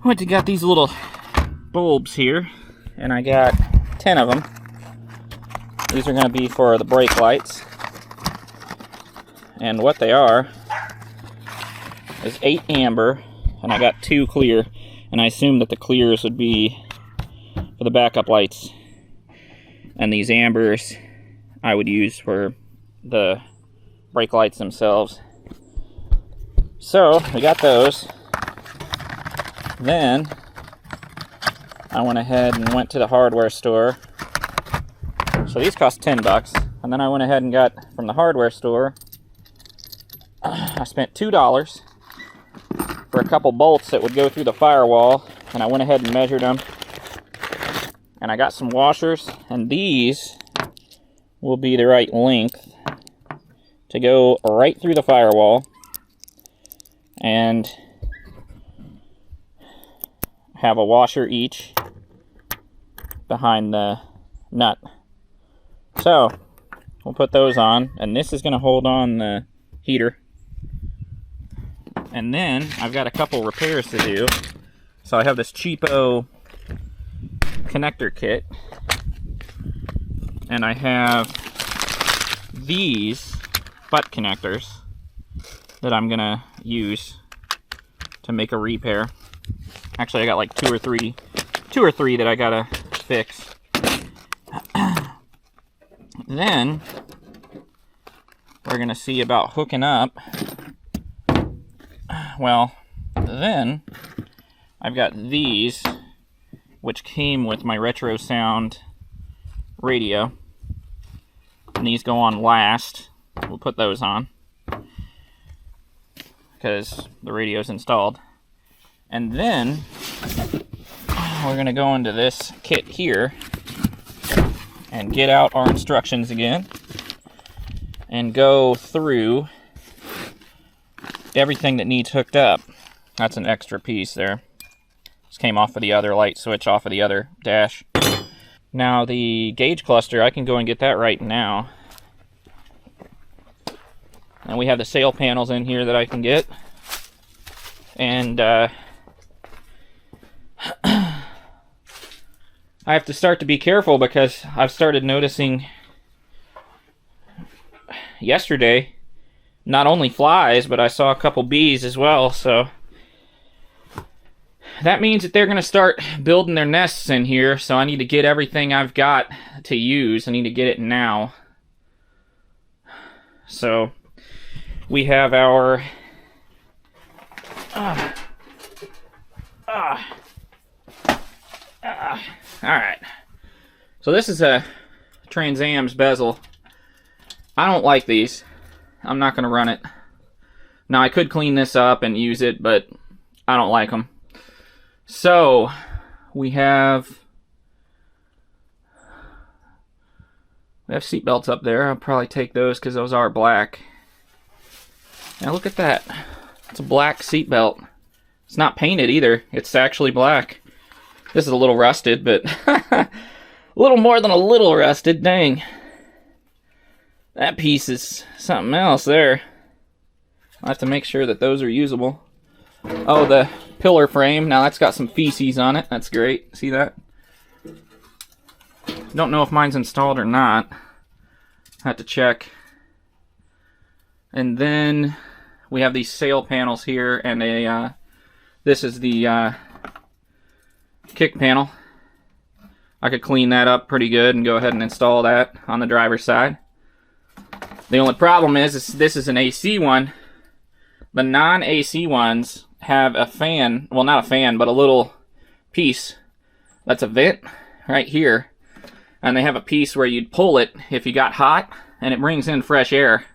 Went and got these little bulbs here, and I got 10 of them. These are going to be for the brake lights. And what they are is 8 amber, and I got 2 clear. And I assume that the clears would be for the backup lights. And these ambers I would use for the brake lights themselves. So, we got those. Then, I went ahead and went to the hardware store. So these cost $10. And then I went ahead and got, from the hardware store, I spent $2 for a couple bolts that would go through the firewall. And I went ahead and measured them. And I got some washers. And these will be the right length to go right through the firewall. And have a washer each behind the nut. So, we'll put those on, and this is going to hold on the heater. And then, I've got a couple repairs to do. So I have this cheapo connector kit, and I have these butt connectors that I'm going to use to make a repair. Actually, I got like two or three that I gotta fix. Then we're gonna see about hooking up. Well, then I've got these, which came with my Retro Sound radio, and these go on last. We'll put those on because the radio's installed. And then we're going to go into this kit here and get out our instructions again and go through everything that needs hooked up. That's an extra piece there. This came off of the other light switch, off of the other dash. Now the gauge cluster, I can go and get that right now. And we have the sail panels in here that I can get. And I have to start to be careful because I've started noticing yesterday not only flies, but I saw a couple bees as well. So that means that they're going to start building their nests in here. So I need to get everything I've got to use. I need to get it now. So we have our alright. So this is a Trans Am's bezel. I don't like these. I'm not going to run it. Now I could clean this up and use it, but I don't like them. So we have seat belts up there. I'll probably take those because those are black. Now look at that. It's a black seat belt. It's not painted either. It's actually black. This is a little rusted, but a little more than a little rusted. Dang. That piece is something else there. I'll have to make sure that those are usable. Oh, the pillar frame. Now that's got some feces on it. That's great. See that? Don't know if mine's installed or not. I have to check. And then we have these sail panels here, and this is the kick panel. I could clean that up pretty good and go ahead and install that on the driver's side. The only problem is this is an AC one. The non-AC ones have a fan, well, not a fan, but a little piece that's a vent right here. And they have a piece where you'd pull it if you got hot, and it brings in fresh air.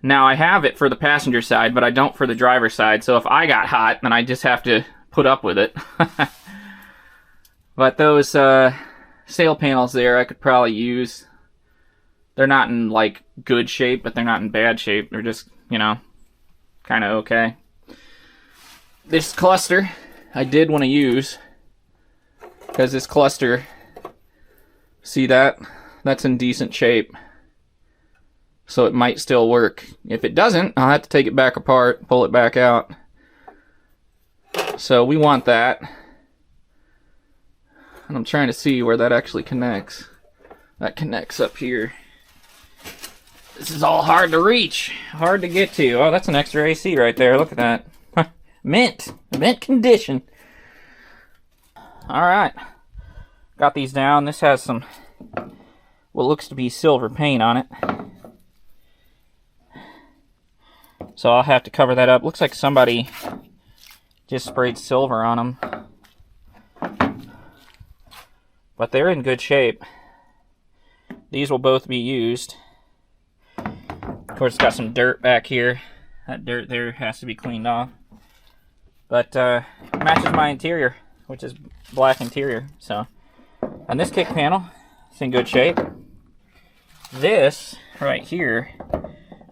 Now, I have it for the passenger side, but I don't for the driver's side. So if I got hot, then I just have to put up with it. But those sail panels there, I could probably use. They're not in, like, good shape, but they're not in bad shape. They're just, you know, kind of okay. This cluster, I did want to use. Because this cluster, see that? That's in decent shape. So it might still work. If it doesn't, I'll have to take it back apart, pull it back out. So we want that. And I'm trying to see where that actually connects. That connects up here. This is all hard to reach, hard to get to. Oh, that's an extra AC right there. Look at that. Mint condition. All right, got these down. This has some what looks to be silver paint on it. So I'll have to cover that up. Looks like somebody just sprayed silver on them. But they're in good shape. These will both be used. Of course, it's got some dirt back here. That dirt there has to be cleaned off. But matches my interior, which is black interior. So, and this kick panel is in good shape. This right here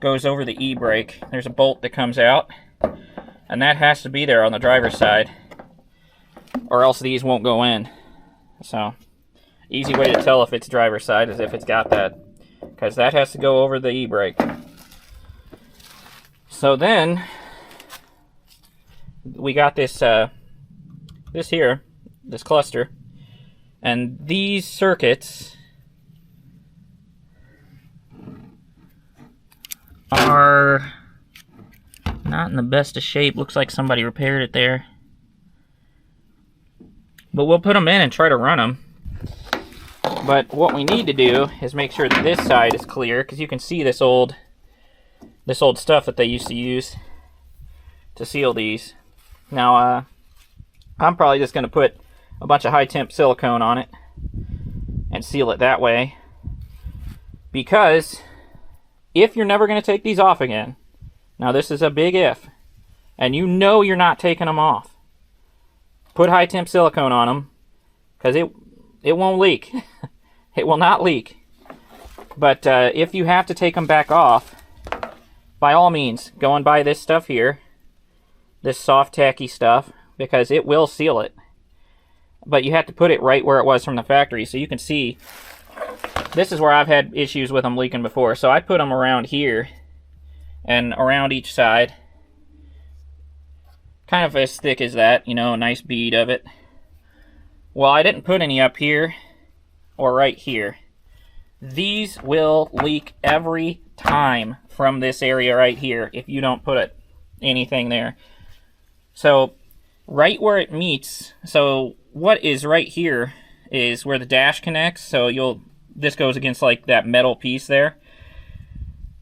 goes over the e-brake. There's a bolt that comes out, and that has to be there on the driver's side, or else these won't go in. So, easy way to tell if it's driver's side is if it's got that, because that has to go over the e-brake. So then we got this this cluster, and these circuits are not in the best of shape. Looks like somebody repaired it there, but we'll put them in and try to run them. But what we need to do is make sure that this side is clear, because you can see this old stuff that they used to use to seal these. Now, I'm probably just going to put a bunch of high temp silicone on it and seal it that way, because if you're never going to take these off again, now this is a big if, and you know you're not taking them off, put high temp silicone on them, because it won't leak. It will not leak. But if you have to take them back off, by all means, go and buy this stuff here, this soft tacky stuff, because it will seal it. But you have to put it right where it was from the factory. So you can see, this is where I've had issues with them leaking before. So I put them around here and around each side, kind of as thick as that, you know, a nice bead of it. Well, I didn't put any up here or right here. These will leak every time from this area right here if you don't put anything there. So right where it meets, so what is right here is where the dash connects. So this goes against like that metal piece there,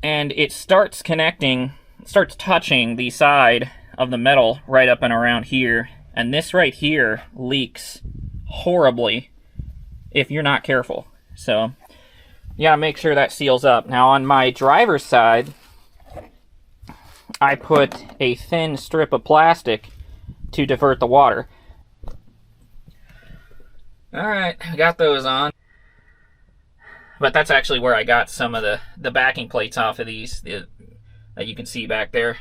and it starts touching the side of the metal right up and around here, and this right here leaks horribly if you're not careful. So you gotta make sure that seals up. Now on my driver's side, I put a thin strip of plastic to divert the water. Alright, I got those on. But that's actually where I got some of the backing plates off of these that you can see back there.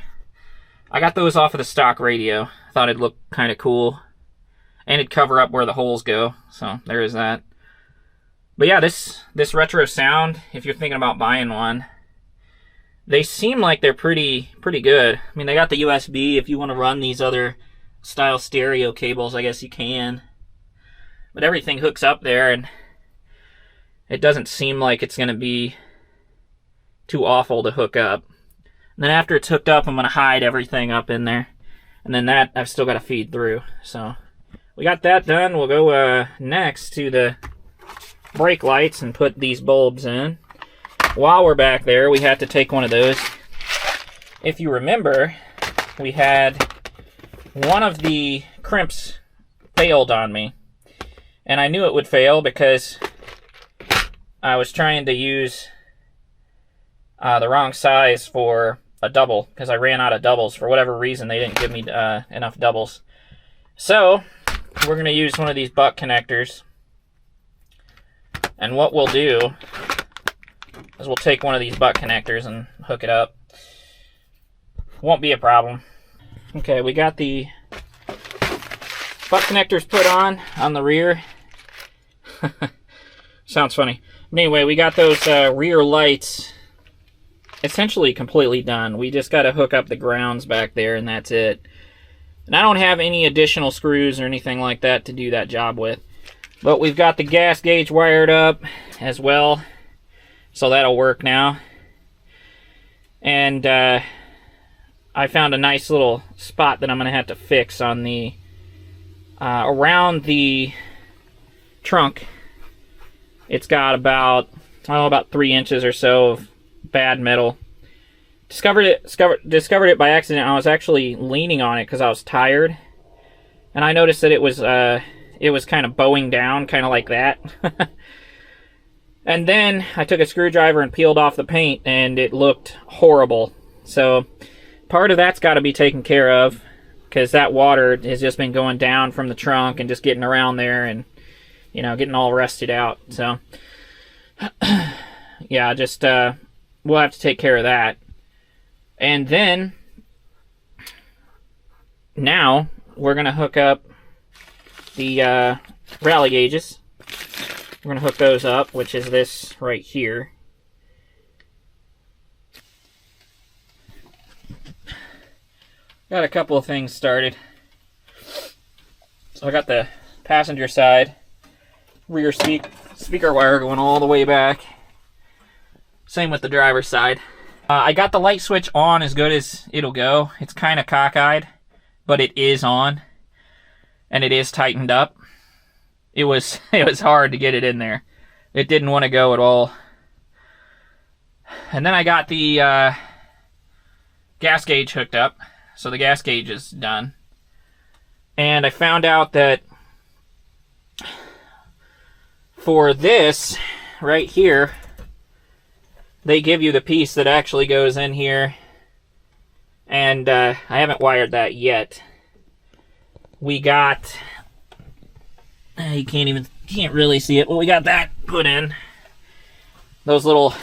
I got those off of the stock radio. I thought it'd look kind of cool, and it'd cover up where the holes go. So there is that. But yeah, this retro sound, if you're thinking about buying one, they seem like they're pretty good. I mean, they got the USB. If you want to run these other style stereo cables, I guess you can. But everything hooks up there, and it doesn't seem like it's going to be too awful to hook up. And then after it's hooked up, I'm going to hide everything up in there. And then that I've still got to feed through. So we got that done. We'll go next to the brake lights and put these bulbs in. While we're back there, we had to take one of those. If you remember, we had one of the crimps failed on me. And I knew it would fail because I was trying to use the wrong size for a double, because I ran out of doubles. For whatever reason, they didn't give me enough doubles. So we're going to use one of these butt connectors. And what we'll do is we'll take one of these butt connectors and hook it up. Won't be a problem. Okay, we got the butt connectors put on the rear. Sounds funny. Anyway, we got those rear lights essentially completely done. We just got to hook up the grounds back there, and that's it. And I don't have any additional screws or anything like that to do that job with. But we've got the gas gauge wired up as well, so that'll work now. And I found a nice little spot that I'm going to have to fix on the around the trunk. It's got about, I don't know, about 3 inches or so of bad metal. Discovered it by accident. I was actually leaning on it because I was tired, and I noticed that it was kind of bowing down, kind of like that. And then I took a screwdriver and peeled off the paint, and it looked horrible. So part of that's got to be taken care of, because that water has just been going down from the trunk and just getting around there and, you know, getting all rusted out. So yeah, just we'll have to take care of that. And then now we're going to hook up the rally gauges. We're going to hook those up, which is this right here. Got a couple of things started. So I got the passenger side rear speaker wire going all the way back. Same with the driver's side. I got the light switch on as good as it'll go. It's kind of cockeyed, but it is on, and it is tightened up. It was hard to get it in there. It didn't want to go at all. And then I got the gas gauge hooked up, so the gas gauge is done. And I found out that for this right here, they give you the piece that actually goes in here, and I haven't wired that yet. We got, you can't really see it, but we got that put in. Those little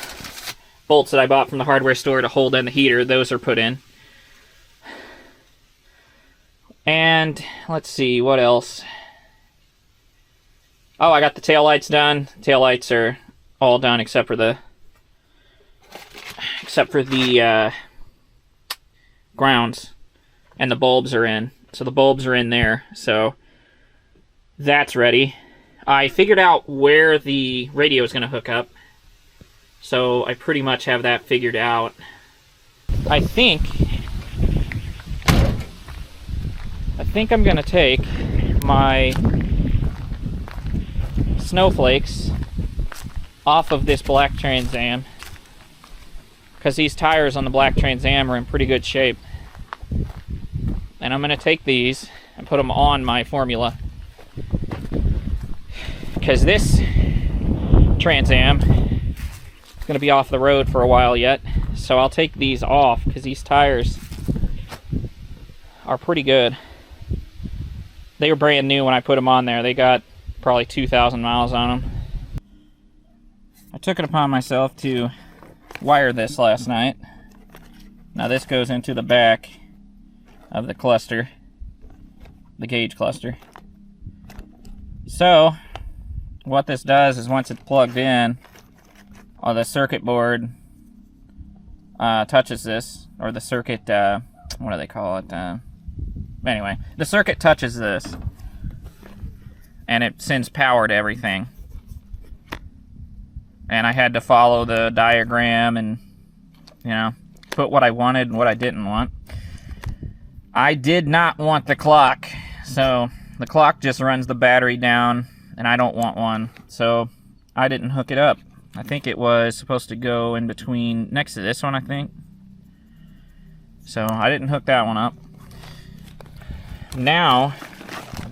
bolts that I bought from the hardware store to hold in the heater, those are put in. And let's see, what else? Oh, I got the taillights done. Taillights are all done except for the grounds, and the bulbs are in. So the bulbs are in there, so that's ready. I figured out where the radio is going to hook up, so I pretty much have that figured out. I think I'm going to take my snowflakes off of this black Trans Am, because these tires on the black Trans Am are in pretty good shape. And I'm going to take these and put them on my Formula, because this Trans Am is going to be off the road for a while yet. So I'll take these off, because these tires are pretty good. They were brand new when I put them on there. They got probably 2,000 miles on them. I took it upon myself to wire this last night. Now this goes into the back of the cluster, the gauge cluster. So what this does is, once it's plugged in, the circuit board touches this, or the circuit, what do they call it? Anyway, the circuit touches this, and it sends power to everything. And I had to follow the diagram and, you know, put what I wanted and what I didn't want. I did not want the clock, so the clock just runs the battery down, and I don't want one, so I didn't hook it up. I think it was supposed to go in between, next to this one, I think. So I didn't hook that one up. Now,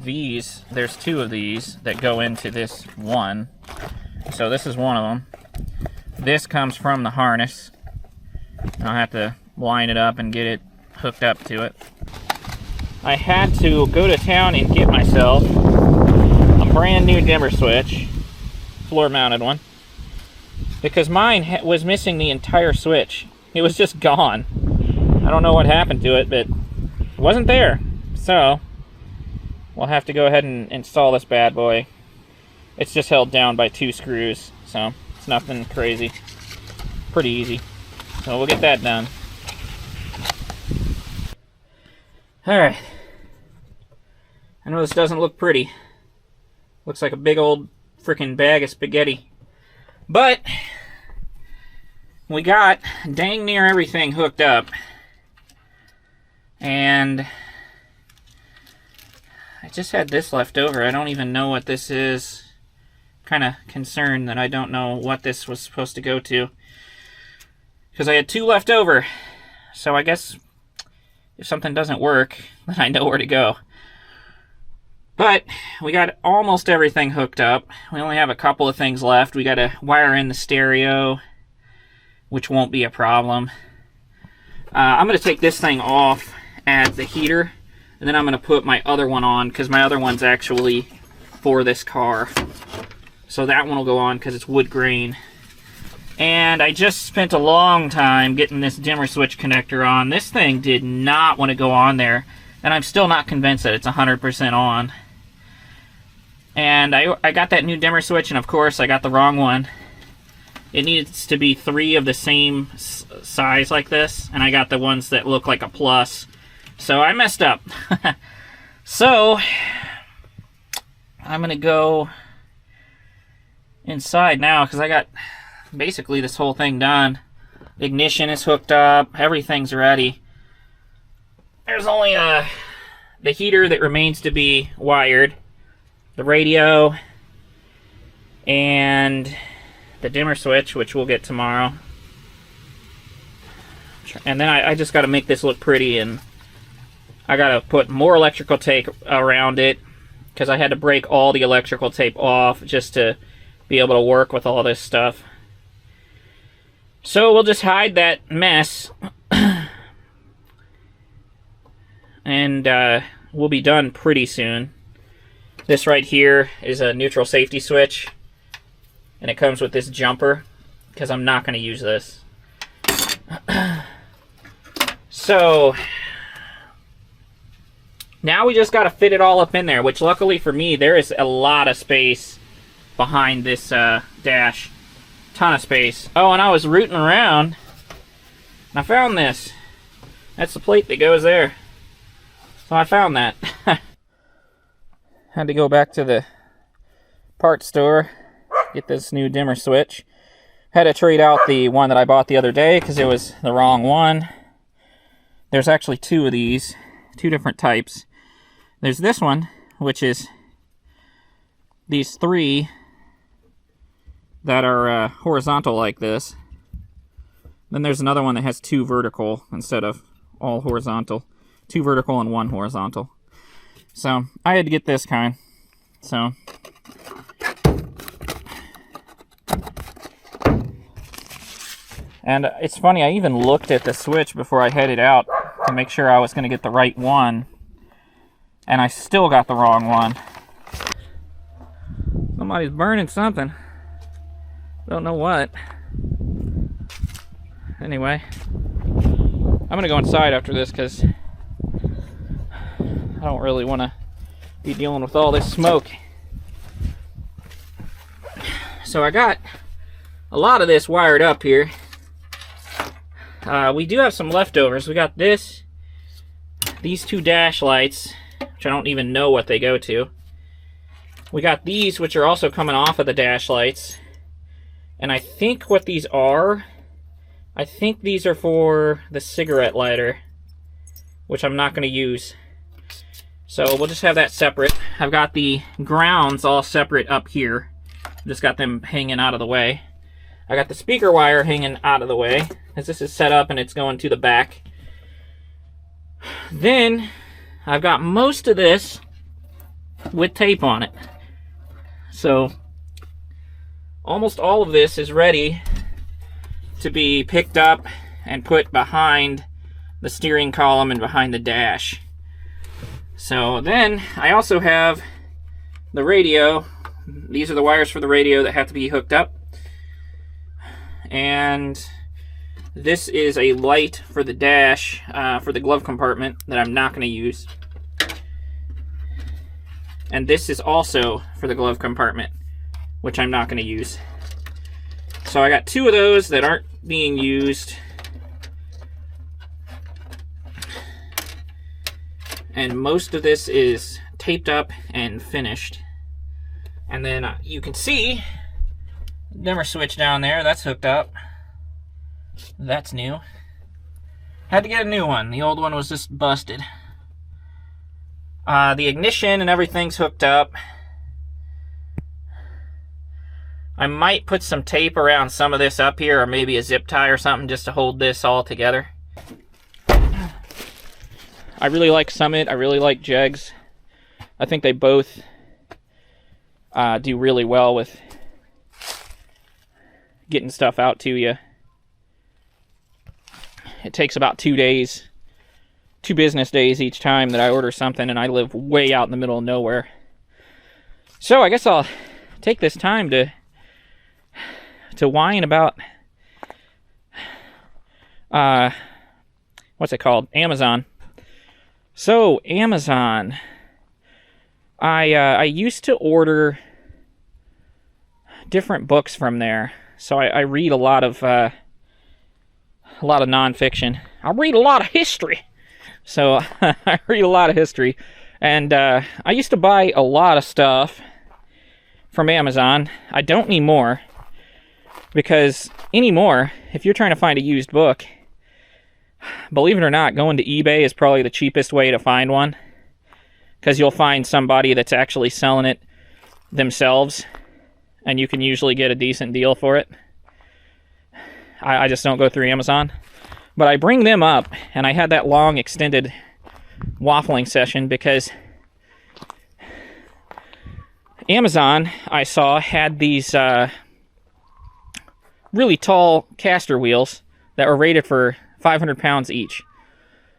there's two of these that go into this one. So this is one of them. This comes from the harness. I'll have to line it up and get it hooked up to it. I had to go to town and get myself a brand new dimmer switch, floor mounted one, because mine was missing the entire switch. It was just gone. I don't know what happened to it, but it wasn't there. So we'll have to go ahead and install this bad boy. It's just held down by 2 screws, so it's nothing crazy. Pretty easy. So we'll get that done. Alright, I know this doesn't look pretty. Looks like a big old freaking bag of spaghetti. But we got dang near everything hooked up. And I just had this left over. I don't even know what this is. Kind of concerned that I don't know what this was supposed to go to. Because I had 2 left over. So I guess if something doesn't work, then I know where to go. But we got almost everything hooked up. We only have a couple of things left. We got to wire in the stereo, which won't be a problem. I'm going to take this thing off as the heater, and then I'm going to put my other one on, because my other one's actually for this car. So that one will go on because it's wood grain. And I just spent a long time getting this dimmer switch connector on. This thing did not want to go on there, and I'm still not convinced that it's 100% on. And I got that new dimmer switch, and of course I got the wrong one. It needs to be 3 of the same size like this, and I got the ones that look like a plus. So I messed up. So I'm gonna go inside now, because I got basically this whole thing done. Ignition is hooked up, everything's ready. There's only the heater that remains to be wired, the radio, and the dimmer switch, which we'll get tomorrow. And then I just got to make this look pretty, and I got to put more electrical tape around it, because I had to break all the electrical tape off just to be able to work with all this stuff. So we'll just hide that mess, and we'll be done pretty soon. This right here is a neutral safety switch, and it comes with this jumper, because I'm not going to use this. So now we just got to fit it all up in there, which luckily for me, there is a lot of space behind this dash. Ton of space. Oh, and I was rooting around, and I found this. That's the plate that goes there. So I found that. Had to go back to the parts store, get this new dimmer switch. Had to trade out the one that I bought the other day because it was the wrong one. There's actually 2 of these, 2 different types. There's this one, which is these 3 that are horizontal like this. Then there's another one that has 2 vertical instead of all horizontal. 2 vertical and 1 horizontal. So I had to get this kind. So and it's funny, I even looked at the switch before I headed out to make sure I was going to get the right one, and I still got the wrong one. Somebody's burning something. Don't know what. Anyway, I'm going to go inside after this because I don't really want to be dealing with all this smoke. So I got a lot of this wired up here. We do have some leftovers. We got these 2 dash lights, which I don't even know what they go to. We got these, which are also coming off of the dash lights. And I think what these are, I think these are for the cigarette lighter, which I'm not going to use. So we'll just have that separate. I've got the grounds all separate up here. Just got them hanging out of the way. I got the speaker wire hanging out of the way, as this is set up and it's going to the back. Then I've got most of this with tape on it. So almost all of this is ready to be picked up and put behind the steering column and behind the dash. So then I also have the radio. These are the wires for the radio that have to be hooked up. And this is a light for the dash, for the glove compartment that I'm not going to use. And this is also for the glove compartment, which I'm not going to use. So I got 2 of those that aren't being used. And most of this is taped up and finished. And then you can see dimmer switch down there, that's hooked up. That's new. Had to get a new one. The old one was just busted. The ignition and everything's hooked up. I might put some tape around some of this up here, or maybe a zip tie or something just to hold this all together. I really like Summit. I really like Jegs. I think they both do really well with getting stuff out to you. It takes about 2 days, 2 business days each time that I order something, and I live way out in the middle of nowhere. So I guess I'll take this time to whine about what's it called? Amazon. So Amazon, I used to order different books from there. So I read a lot of nonfiction. I read a lot of history. So I read a lot of history, and I used to buy a lot of stuff from Amazon. I don't anymore, because anymore, if you're trying to find a used book, believe it or not, going to eBay is probably the cheapest way to find one, because you'll find somebody that's actually selling it themselves, and you can usually get a decent deal for it. I just don't go through Amazon. But I bring them up, and I had that long extended waffling session because Amazon, I saw, had these really tall caster wheels that were rated for 500 pounds each.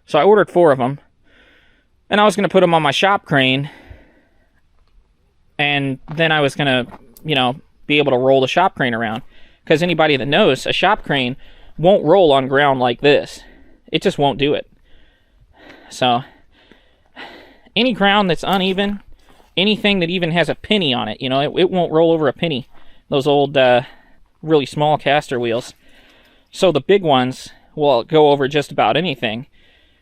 So I ordered 4 of them, and I was going to put them on my shop crane, and then I was going to, be able to roll the shop crane around. Because anybody that knows, a shop crane won't roll on ground like this. It just won't do it. So, any ground that's uneven, anything that even has a penny on it, it won't roll over a penny. Those old, really small caster wheels. So the big ones will go over just about anything.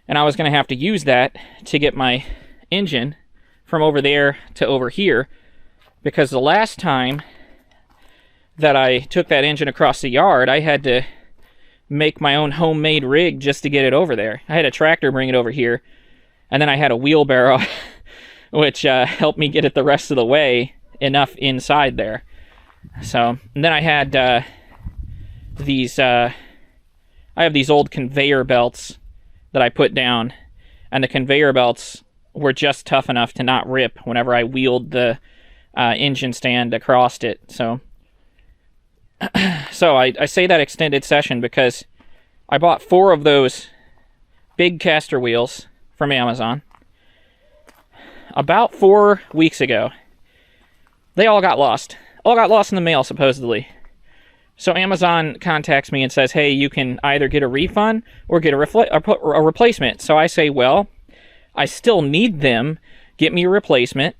And I was going to have to use that to get my engine from over there to over here. Because the last time that I took that engine across the yard, I had to make my own homemade rig just to get it over there. I had a tractor bring it over here, and then I had a wheelbarrow, which helped me get it the rest of the way enough inside there. So, and then I had these, I have these old conveyor belts that I put down, and the conveyor belts were just tough enough to not rip whenever I wheeled the engine stand across it. So I say that extended session because I bought 4 of those big caster wheels from Amazon about 4 weeks ago. They all got lost. All got lost in the mail, supposedly. So Amazon contacts me and says, hey, you can either get a refund or get a replacement. So I say, well, I still need them. Get me a replacement.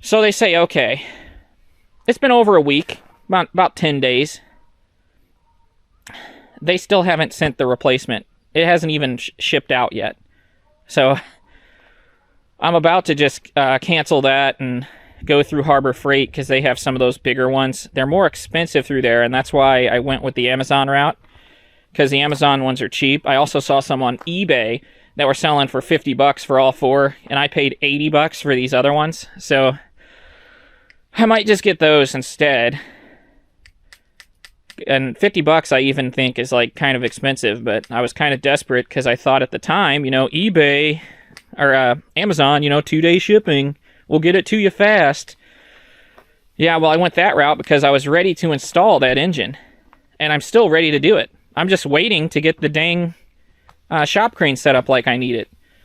So they say, okay. It's been over a week. About 10 days. They still haven't sent the replacement. It hasn't even shipped out yet. So I'm about to just cancel that and go through Harbor Freight because they have some of those bigger ones. They're more expensive through there, and that's why I went with the Amazon route, because the Amazon ones are cheap. I also saw some on eBay that were selling for $50 for all 4, and I paid $80 for these other ones. So I might just get those instead. And $50 I even think is like kind of expensive, but I was kind of desperate because I thought at the time, eBay or Amazon, 2-day shipping, we'll get it to you fast. Yeah, well, I went that route because I was ready to install that engine, and I'm still ready to do it. I'm just waiting to get the dang shop crane set up like I need it.